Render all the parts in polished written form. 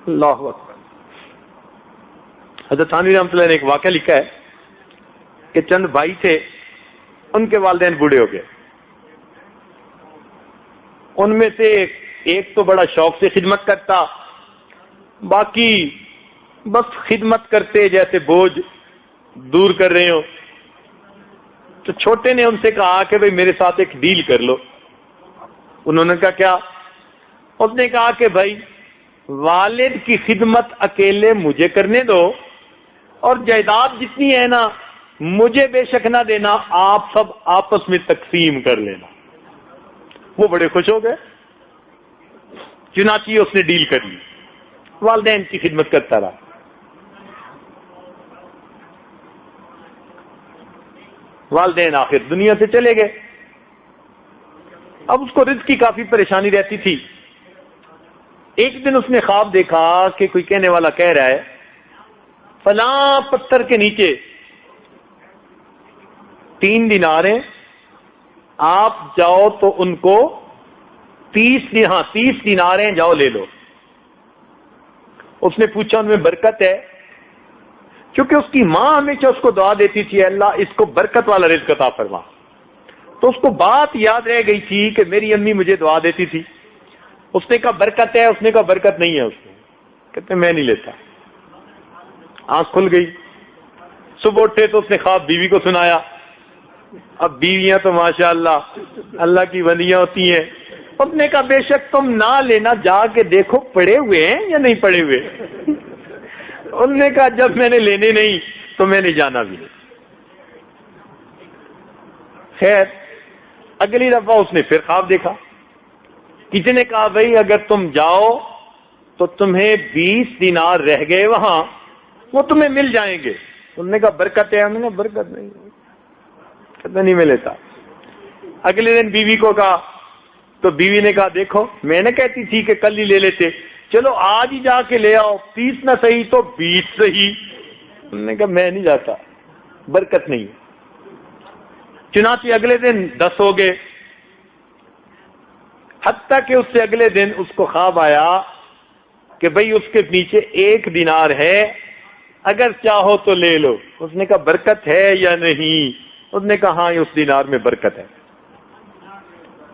اللہ اکبر۔ حضرت تھانوی رحمۃ اللہ نے ایک واقعہ لکھا ہے کہ چند بھائی تھے، ان کے والدین بوڑھے ہو گئے، ان میں سے ایک تو بڑا شوق سے خدمت کرتا، باقی بس خدمت کرتے جیسے بوجھ دور کر رہے ہو۔ تو چھوٹے نے ان سے کہا کہ بھئی میرے ساتھ ایک ڈیل کر لو۔ انہوں نے کہا کیا؟ اس نے کہا کہ بھائی والد کی خدمت اکیلے مجھے کرنے دو، اور جائیداد جتنی ہے نا مجھے بے شک نہ دینا، آپ سب آپس میں تقسیم کر لینا۔ وہ بڑے خوش ہو گئے، چنانچہ اس نے ڈیل کر لی، والدین کی خدمت کرتا رہا۔ والدین آخر دنیا سے چلے گئے۔ اب اس کو رزق کی کافی پریشانی رہتی تھی۔ ایک دن اس نے خواب دیکھا کہ کوئی کہنے والا کہہ رہا ہے فلاں پتھر کے نیچے 3 دینار ہیں، آپ جاؤ تو ان کو 30 دینار ہیں، جاؤ لے لو۔ اس نے پوچھا ان میں برکت ہے؟ کیونکہ اس کی ماں ہمیشہ اس کو دعا دیتی تھی اللہ اس کو برکت والا رزق عطا فرما، تو اس کو بات یاد رہ گئی تھی کہ میری امی مجھے دعا دیتی تھی۔ اس نے کہا برکت ہے، اس نے کہا برکت نہیں ہے۔ اس نے کہتے میں نہیں لیتا۔ آنکھ کھل گئی، صبح اٹھے تو اس نے خواب بیوی کو سنایا۔ اب بیویاں تو ماشاءاللہ اللہ کی ولیاں ہوتی ہیں۔ اس نے کہا بے شک تم نہ لینا، جا کے دیکھو پڑے ہوئے ہیں یا نہیں پڑے ہوئے۔ انہوں نے کہا جب میں نے لینے نہیں تو میں نے جانا بھی نہیں۔ خیر اگلی دفعہ اس نے پھر خواب دیکھا، کسی نے کہا بھائی اگر تم جاؤ تو تمہیں 20 دینار رہ گئے وہاں، وہ تمہیں مل جائیں گے۔ انہوں نے کہا برکت ہے؟ انہوں نے برکت نہیں، کہتا نہیں میں لیتا۔ اگلے دن بیوی کو کہا تو بیوی نے کہا دیکھو میں نے کہتی تھی کہ کل ہی لے لیتے، چلو آج ہی جا کے لے آؤ، 30 نہ صحیح تو 20 صحیح۔ انہوں نے کہا میں نہیں جاتا، برکت نہیں۔ چنانچہ اگلے دن 10 ہو گئے، حتیٰ کہ اس سے اگلے دن اس کو خواب آیا کہ بھئی اس کے نیچے 1 دینار ہے، اگر چاہو تو لے لو۔ اس نے کہا برکت ہے یا نہیں؟ اس نے کہا ہاں اس دینار میں برکت ہے۔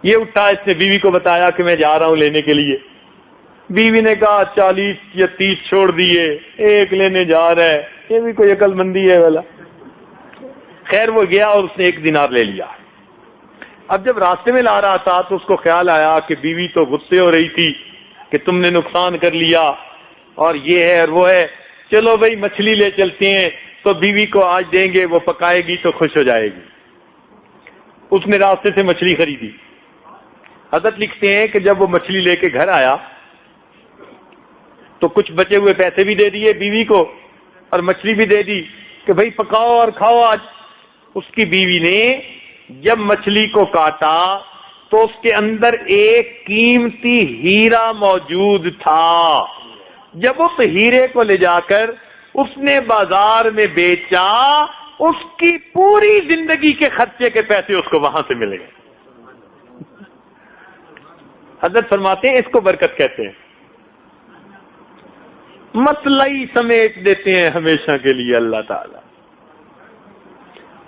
یہ اٹھا، اس نے بیوی کو بتایا کہ میں جا رہا ہوں لینے کے لیے۔ بیوی نے کہا 40 یا 30 چھوڑ دیے، 1 لینے جا رہا ہے، یہ بھی کوئی عقل مندی ہے والا۔ خیر وہ گیا اور اس نے 1 دینار لے لیا۔ اب جب راستے میں لا رہا تھا تو اس کو خیال آیا کہ بیوی تو غصے ہو رہی تھی کہ تم نے نقصان کر لیا اور یہ ہے اور وہ ہے، چلو بھائی مچھلی لے چلتے ہیں تو بیوی کو آج دیں گے، وہ پکائے گی تو خوش ہو جائے گی۔ اس نے راستے سے مچھلی خریدی۔ حضرت لکھتے ہیں کہ جب وہ مچھلی لے کے گھر آیا تو کچھ بچے ہوئے پیسے بھی دے دیے بیوی کو اور مچھلی بھی دے دی کہ بھائی پکاؤ اور کھاؤ آج۔ اس کی بیوی نے جب مچھلی کو کاٹا تو اس کے اندر ایک قیمتی ہیرا موجود تھا۔ جب اس ہیرے کو لے جا کر اس نے بازار میں بیچا، اس کی پوری زندگی کے خرچے کے پیسے اس کو وہاں سے مل گئے۔ حضرت فرماتے ہیں اس کو برکت کہتے ہیں۔ مسئلہ ہی سمیٹ دیتے ہیں ہمیشہ کے لیے اللہ تعالی،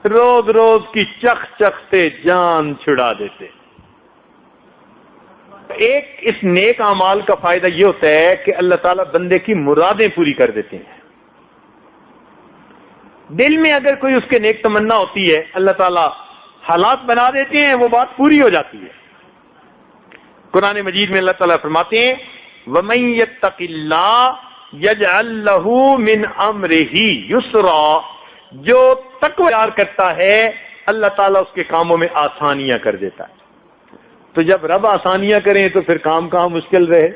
روز روز کی چخ چخ سے جان چھڑا دیتے۔ ایک اس نیک اعمال کا فائدہ یہ ہوتا ہے کہ اللہ تعالیٰ بندے کی مرادیں پوری کر دیتے ہیں۔ دل میں اگر کوئی اس کے نیک تمنا ہوتی ہے، اللہ تعالیٰ حالات بنا دیتے ہیں، وہ بات پوری ہو جاتی ہے۔ قرآن مجید میں اللہ تعالیٰ فرماتے ہیں وَمَن يَتَّقِ اللَّهَ يَجْعَل لَّهُ مِنْ أَمْرِهِ يُسْرًا، جو تقوی اختیار کرتا ہے اللہ تعالیٰ اس کے کاموں میں آسانیاں کر دیتا ہے۔ تو جب رب آسانیاں کریں تو پھر کام کہاں مشکل رہے۔